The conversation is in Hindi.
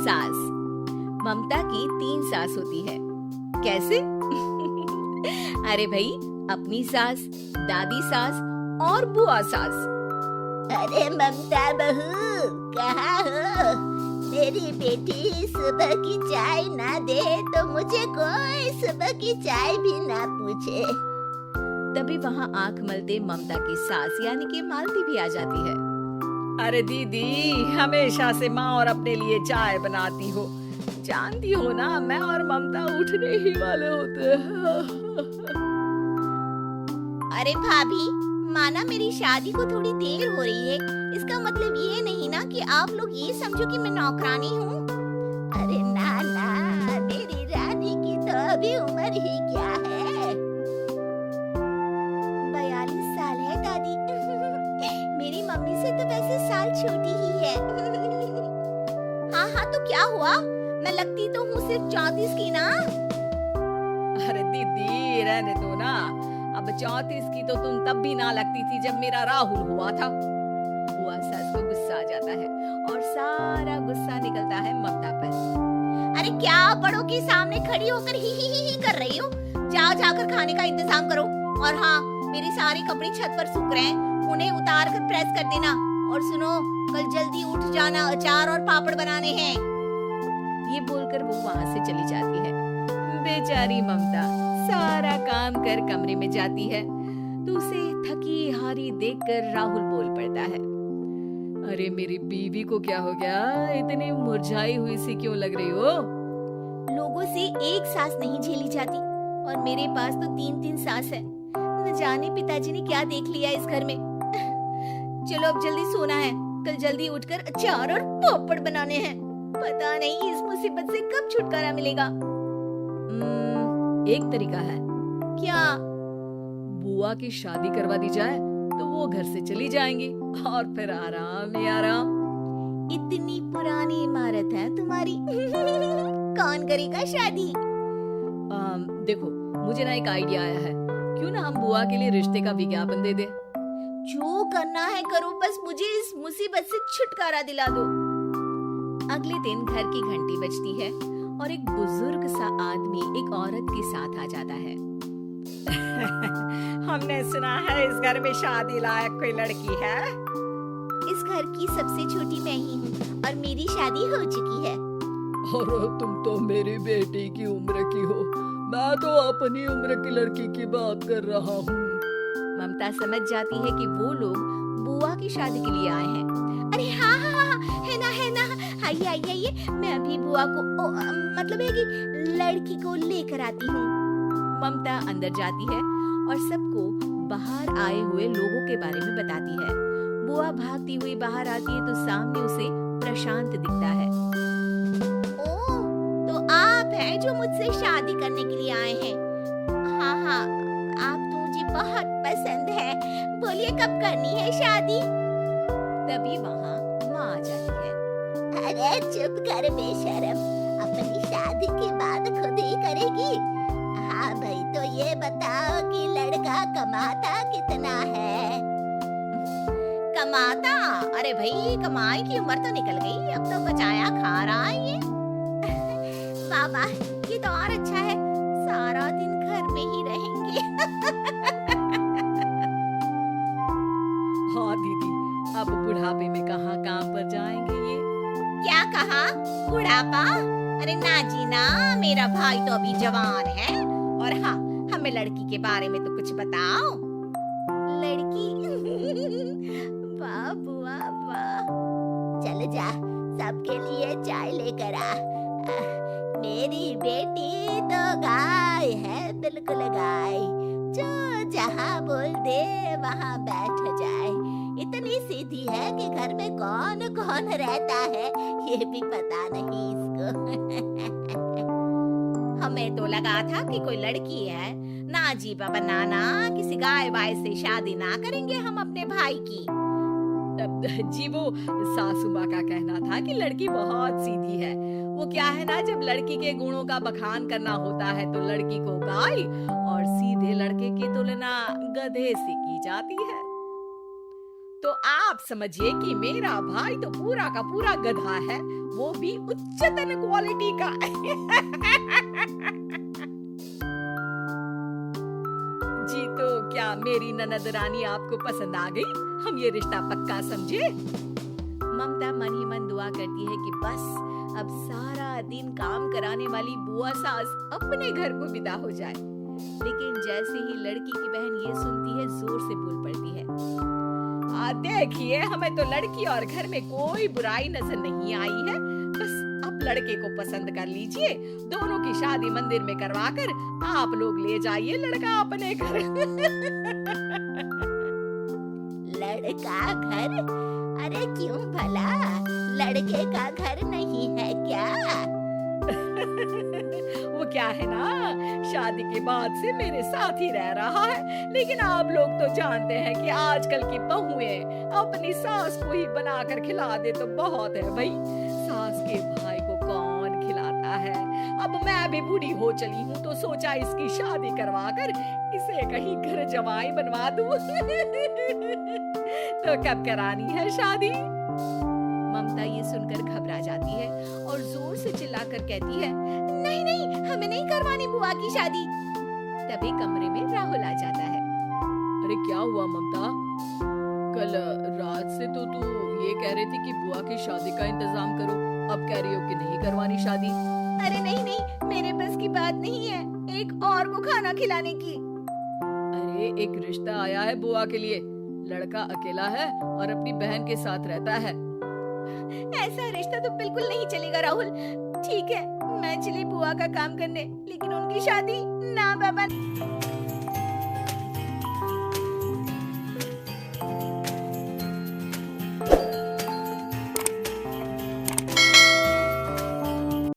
सास। ममता की 3 सास होती है। कैसे? अरे भाई, अपनी सास, दादी सास और बुआ सास। अरे ममता बहू, कहाँ हो? मेरी बेटी सुबह की चाय ना दे तो मुझे कोई सुबह की चाय भी ना पूछे। तभी वहाँ आंख मलते ममता की सास यानी कि मालती भी आ जाती है। अरे दीदी, हमेशा से माँ और अपने लिए चाय बनाती हो, जानती हो ना मैं और ममता उठने ही वाले होते हैं। अरे भाभी, माना मेरी शादी को थोड़ी देर हो रही है, इसका मतलब ये नहीं ना कि आप लोग ये समझो कि मैं नौकरानी हूँ। अरे ना ना, मेरी रानी की तो अभी उम्र ही क्या है, 42 साल है दादी। मेरी मम्मी से तो वैसे साल छोटी ही है। हाँ हाँ, तो क्या हुआ? मैं लगती तो हूँ सिर्फ 34 की ना। अरे दीदी रहने दो ना, अब 34 की तो तुम तब भी ना लगती थी जब मेरा राहुल हुआ था। बुआ सास को गुस्सा आ जाता है और सारा गुस्सा निकलता है ममता पर। अरे क्या बड़ों के सामने खड़ी होकर ही कर रही हो? जाओ जाकर खाने का इंतजाम करो। और हाँ, मेरे सारे कपड़े छत पर सूख रहे हैं, उन्हें उतार कर प्रेस कर देना। और सुनो, कल जल्दी उठ जाना, अचार और पापड़ बनाने हैं। ये बोलकर वो वहाँ से चली जाती है। बेचारी ममता सारा काम कर कमरे में जाती है तो उसे थकी हारी देखकर राहुल बोल पड़ता है। अरे मेरी बीवी को क्या हो गया? इतनी मुरझाई हुई सी क्यों लग रही हो? लोगों से एक सास नहीं झेली जाती और मेरे पास तो 3-3 सास है। न जाने पिताजी ने क्या देख लिया इस घर में। चलो अब जल्दी सोना है, कल जल्दी उठकर अचार और पापड़ बनाने हैं। पता नहीं इस मुसीबत से कब छुटकारा मिलेगा। एक तरीका है। क्या? बुआ की शादी करवा दी जाए तो वो घर से चली जाएंगी और फिर आराम ही आराम। इतनी पुरानी इमारत है तुम्हारी। कौन करेगा शादी? देखो, मुझे ना एक आइडिया आया है, क्यों ना हम बुआ के लिए रिश्ते का विज्ञापन दे दें। जो करना है करो, बस मुझे इस मुसीबत से छुटकारा दिला दो। अगले दिन घर की घंटी बजती है और एक बुजुर्ग सा आदमी एक औरत के साथ आ जाता है। हमने सुना है इस घर में शादी लायक कोई लड़की है। इस घर की सबसे छोटी मैं ही हूँ और मेरी शादी हो चुकी है। और तुम तो मेरी बेटी की उम्र की हो, मैं तो अपनी उम्र की लड़की की बात कर रहा हूँ। ममता समझ जाती है कि वो लोग बुआ की शादी के लिए आए हैं। अरे हाँ हाँ हाँ, है ना, आइए आइए आइए, मैं अभी बुआ को मतलब है कि लड़की को लेकर आती हूँ। ममता अंदर जाती है और सबको बाहर आए हुए लोगों के बारे में बताती है। बुआ भागती हुई बाहर आती है तो सामने उसे प्रशांत दिखता है। ओह, तो आप हैं जो मुझसे शादी करने के लिए आए हैं? हाँ हाँ, आप तो मुझे बहुत पसंद है। बोलिए कब करनी है शादी? तभी वहाँ माँ आ जाती है। अरे चुप कर बेशरम, अपनी शादी की बात खुद ही करेगी। हाँ भाई, तो ये बताओ कि लड़का कमाता कितना है? कमाता? अरे भाई, कमाई की उम्र तो निकल गई, अब तो बचाया खा रहा है ये। बाबा, ये तो और अच्छा है, सारा दिन घर में ही रहेंगे। हाँ दीदी, अब बुढ़ापे में कहाँ काम पर जाएंगे ये? क्या कहा? बुढ़ापा? अरे ना जी ना, मेरा भाई तो अभी जवान है। और हाँ, हमें लड़की के बारे में तो कुछ बताओ। लड़की? वाह बुआ वाह। चल जा, सबके लिए चाय लेकर आ। मेरी बेटी तो गाय है, बिल्कुल गाय, जो जहाँ बोल दे वहाँ बैठ जाए। इतनी सीधी है कि घर में कौन कौन रहता है ये भी पता नहीं इसको। हमें तो लगा था कि कोई लड़की है। ना जी बाबा, ना, किसी गाय वाय से शादी ना करेंगे हम अपने भाई की। जी वो सासू माँ का कहना था कि लड़की बहुत सीधी है। वो क्या है ना, जब लड़की के गुणों का बखान करना होता है तो लड़की को गाय और सीधे लड़के की तुलना गधे से की जाती है। तो आप समझिए कि मेरा भाई तो पूरा का पूरा गधा है, वो भी उच्चतन क्वालिटी का। जी तो क्या मेरी ननद रानी आपको पसंद आ गई? हम ये रिश्ता पक्का समझे? ममता मन ही मन दुआ करती है कि बस अब सारा दिन काम कराने वाली बुआ सास अपने घर को विदा हो जाए। लेकिन जैसे ही लड़की की बहन ये सुनती है, जोर से बोल पड़ती है, देखिए, हमें तो लड़की और घर में कोई बुराई नजर नहीं आई है। बस आप लड़के को पसंद कर लीजिए, दोनों की शादी मंदिर में करवाकर आप लोग ले जाइए लड़का अपने घर। लड़का घर? अरे क्यों भला, लड़के का घर नहीं है क्या? वो क्या है ना, शादी के बाद से मेरे साथ ही रह रहा है, लेकिन आप लोग तो जानते हैं कि आजकल की बहुएं अपनी सास को ही बनाकर खिला दे तो बहुत है भाई। सास के भाई को कौन खिलाता है? अब मैं भी बूढ़ी हो चली हूँ तो सोचा इसकी शादी करवाकर इसे कहीं घर जमाई बनवा दूँ। तो कब करानी है शादी? ममता ये सुनकर घबरा जाती है और जोर से चिल्लाकर कहती है, नहीं नहीं, हमें नहीं करवानी बुआ की शादी। तभी कमरे में राहुल आ जाता है। अरे क्या हुआ ममता? कल रात से तो तू ये कह रही थी कि बुआ की शादी का इंतजाम करो, अब कह रही हो कि नहीं करवानी शादी। अरे नहीं नहीं, मेरे बस की बात नहीं है एक और को खाना खिलाने की। अरे एक रिश्ता आया है बुआ के लिए, लड़का अकेला है और अपनी बहन के साथ रहता है। ऐसा रिश्ता तो बिल्कुल नहीं चलेगा राहुल। ठीक है, मैं चली बुआ का काम करने, लेकिन उनकी शादी ना बाबा।